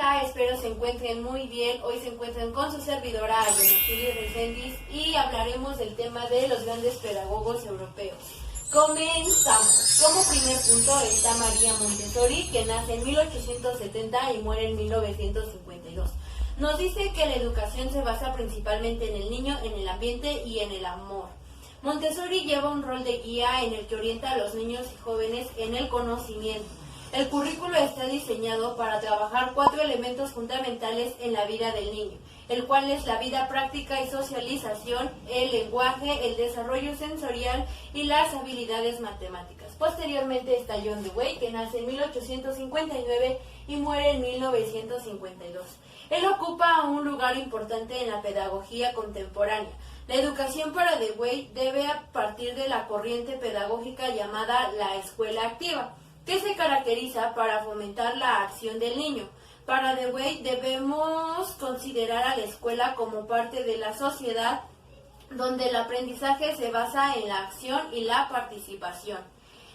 Hola, espero se encuentren muy bien. Hoy se encuentran con su servidora Ayonatili Reséndiz y hablaremos del tema de los grandes pedagogos europeos. Comenzamos. Como primer punto está María Montessori, que nace en 1870 y muere en 1952. Nos dice que la educación se basa principalmente en el niño, en el ambiente y en el amor. Montessori lleva un rol de guía en el que orienta a los niños y jóvenes en el conocimiento. El currículo está diseñado para trabajar 4 elementos fundamentales en la vida del niño, el cual es la vida práctica y socialización, el lenguaje, el desarrollo sensorial y las habilidades matemáticas. Posteriormente está John Dewey, que nace en 1859 y muere en 1952. Él ocupa un lugar importante en la pedagogía contemporánea. La educación para Dewey debe partir de la corriente pedagógica llamada la escuela activa, que se caracteriza para fomentar la acción del niño. Para Dewey debemos considerar a la escuela como parte de la sociedad donde el aprendizaje se basa en la acción y la participación.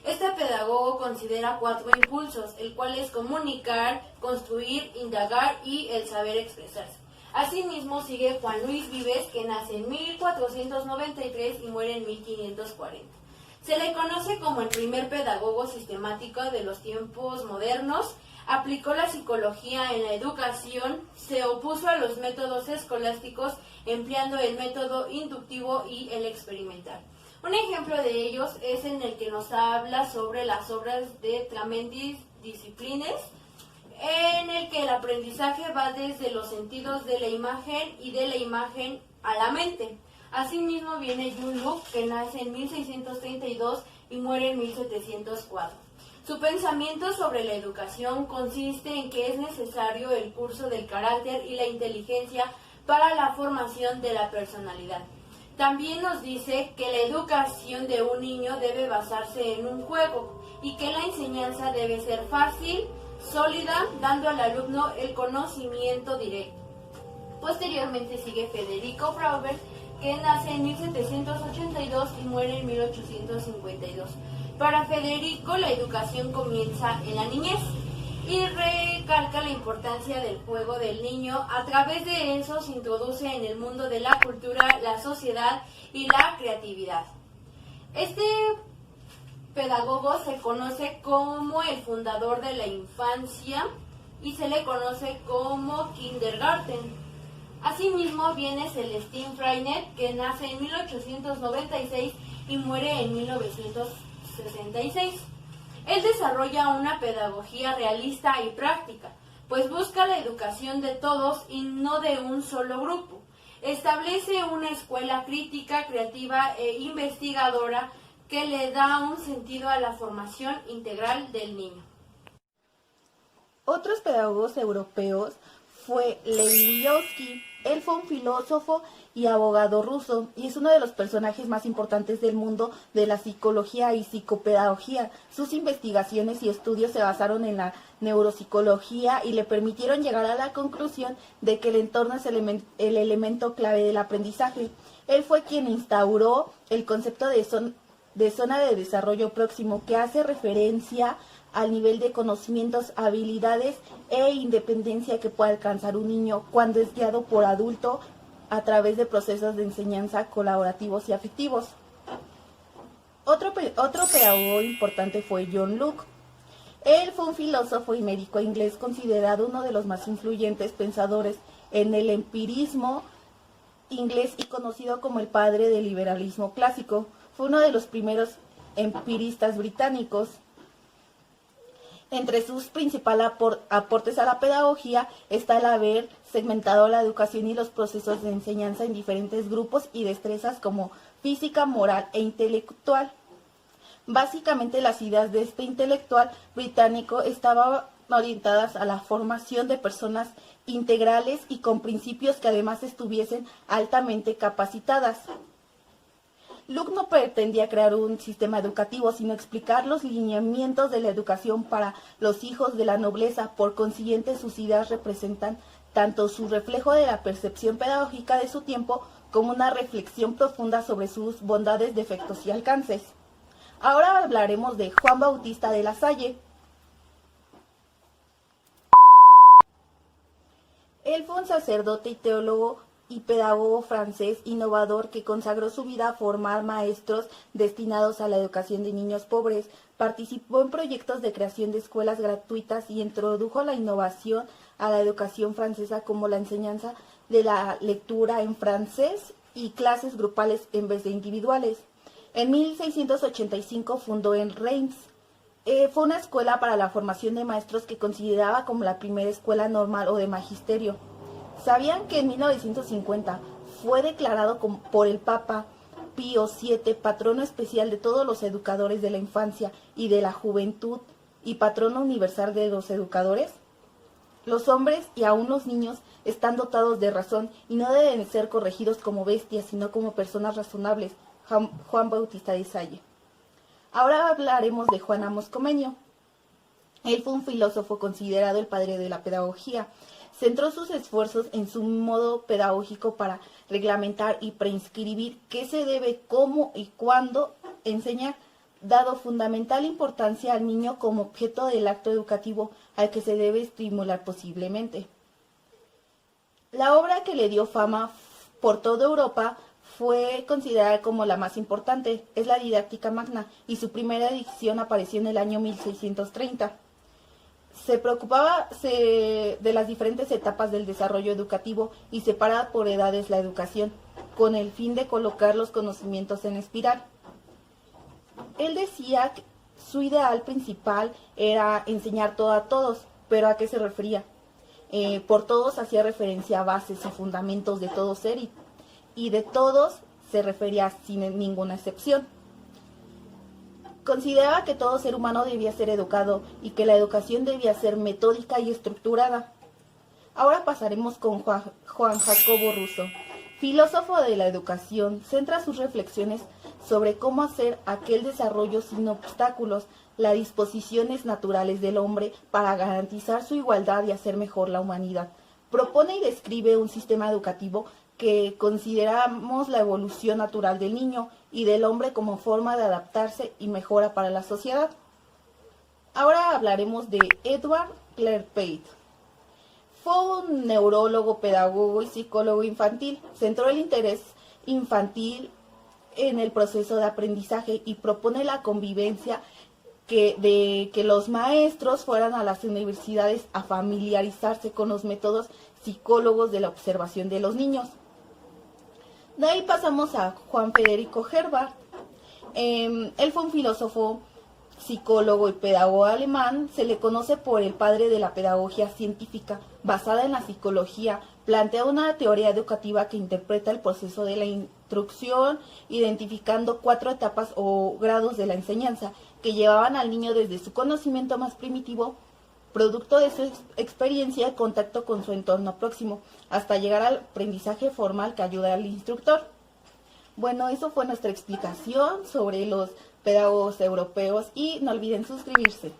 Este pedagogo considera 4 impulsos, el cual es comunicar, construir, indagar y el saber expresarse. Asimismo sigue Juan Luis Vives, que nace en 1493 y muere en 1540. Se le conoce como el primer pedagogo sistemático de los tiempos modernos. Aplicó la psicología en la educación, se opuso a los métodos escolásticos, empleando el método inductivo y el experimental. Un ejemplo de ellos es en el que nos habla sobre las obras de Tremendis Disciplines, en el que el aprendizaje va desde los sentidos de la imagen y de la imagen a la mente. Asimismo viene John Locke, que nace en 1632 y muere en 1704. Su pensamiento sobre la educación consiste en que es necesario el curso del carácter y la inteligencia para la formación de la personalidad. También nos dice que la educación de un niño debe basarse en un juego y que la enseñanza debe ser fácil, sólida, dando al alumno el conocimiento directo. Posteriormente sigue Federico Froberg, que nace en 1782 y muere en 1852. Para Federico, la educación comienza en la niñez y recalca la importancia del juego del niño. A través de eso se introduce en el mundo de la cultura, la sociedad y la creatividad. Este pedagogo se conoce como el fundador de la infancia y se le conoce como kindergarten. Asimismo viene Celestin Freinet, que nace en 1896 y muere en 1966. Él desarrolla una pedagogía realista y práctica, pues busca la educación de todos y no de un solo grupo. Establece una escuela crítica, creativa e investigadora que le da un sentido a la formación integral del niño. Otros pedagogos europeos fue Lev Vygotsky. Él fue un filósofo y abogado ruso y es uno de los personajes más importantes del mundo de la psicología y psicopedagogía. Sus investigaciones y estudios se basaron en la neuropsicología y le permitieron llegar a la conclusión de que el entorno es el elemento clave del aprendizaje. Él fue quien instauró el concepto de zona de desarrollo próximo, que hace referencia al nivel de conocimientos, habilidades e independencia que puede alcanzar un niño cuando es guiado por adulto a través de procesos de enseñanza colaborativos y afectivos. Otro pedagogo importante fue John Locke. Él fue un filósofo y médico inglés considerado uno de los más influyentes pensadores en el empirismo inglés y conocido como el padre del liberalismo clásico. Fue uno de los primeros empiristas británicos. Entre sus principales aportes a la pedagogía está el haber segmentado la educación y los procesos de enseñanza en diferentes grupos y destrezas como física, moral e intelectual. Básicamente las ideas de este intelectual británico estaban orientadas a la formación de personas integrales y con principios que además estuviesen altamente capacitadas. Locke no pretendía crear un sistema educativo, sino explicar los lineamientos de la educación para los hijos de la nobleza. Por consiguiente, sus ideas representan tanto su reflejo de la percepción pedagógica de su tiempo como una reflexión profunda sobre sus bondades, defectos y alcances. Ahora hablaremos de Juan Bautista de La Salle. Él fue un sacerdote y teólogo y pedagogo francés innovador que consagró su vida a formar maestros destinados a la educación de niños pobres. Participó en proyectos de creación de escuelas gratuitas y introdujo la innovación a la educación francesa, como la enseñanza de la lectura en francés y clases grupales en vez de individuales. En 1685 fundó en Reims. Fue una escuela para la formación de maestros que consideraba como la primera escuela normal o de magisterio. ¿Sabían que en 1950 fue declarado por el Papa Pío VII patrono especial de todos los educadores de la infancia y de la juventud y patrono universal de los educadores? Los hombres y aún los niños están dotados de razón y no deben ser corregidos como bestias, sino como personas razonables. Juan Bautista de Salle. Ahora hablaremos de Juan Amos Comenio. Él fue un filósofo considerado el padre de la pedagogía. Centró sus esfuerzos en su modo pedagógico para reglamentar y prescribir qué se debe, cómo y cuándo enseñar, dado fundamental importancia al niño como objeto del acto educativo al que se debe estimular posiblemente. La obra que le dio fama por toda Europa fue considerada como la más importante, es la Didáctica Magna, y su primera edición apareció en el año 1630. Se preocupaba de las diferentes etapas del desarrollo educativo y separaba por edades la educación, con el fin de colocar los conocimientos en espiral. Él decía que su ideal principal era enseñar todo a todos, pero ¿a qué se refería? Por todos hacía referencia a bases y fundamentos de todo ser y de todos se refería sin ninguna excepción. Consideraba que todo ser humano debía ser educado y que la educación debía ser metódica y estructurada. Ahora pasaremos con Juan Jacobo Rousseau, filósofo de la educación. Centra sus reflexiones sobre cómo hacer aquel desarrollo sin obstáculos, las disposiciones naturales del hombre para garantizar su igualdad y hacer mejor la humanidad. Propone y describe un sistema educativo que consideramos la evolución natural del niño y del hombre como forma de adaptarse y mejora para la sociedad. Ahora hablaremos de Edward Clerpate. Fue un neurólogo, pedagogo y psicólogo infantil. Centró el interés infantil en el proceso de aprendizaje y propone la convivencia de que los maestros fueran a las universidades a familiarizarse con los métodos psicólogos de la observación de los niños. De ahí pasamos a Juan Federico Herbart. Él fue un filósofo, psicólogo y pedagogo alemán. Se le conoce por el padre de la pedagogía científica basada en la psicología. Plantea una teoría educativa que interpreta el proceso de la instrucción, identificando 4 etapas o grados de la enseñanza que llevaban al niño desde su conocimiento más primitivo, producto de su experiencia y contacto con su entorno próximo, hasta llegar al aprendizaje formal que ayuda al instructor. Bueno, eso fue nuestra explicación sobre los pedagogos europeos y no olviden suscribirse.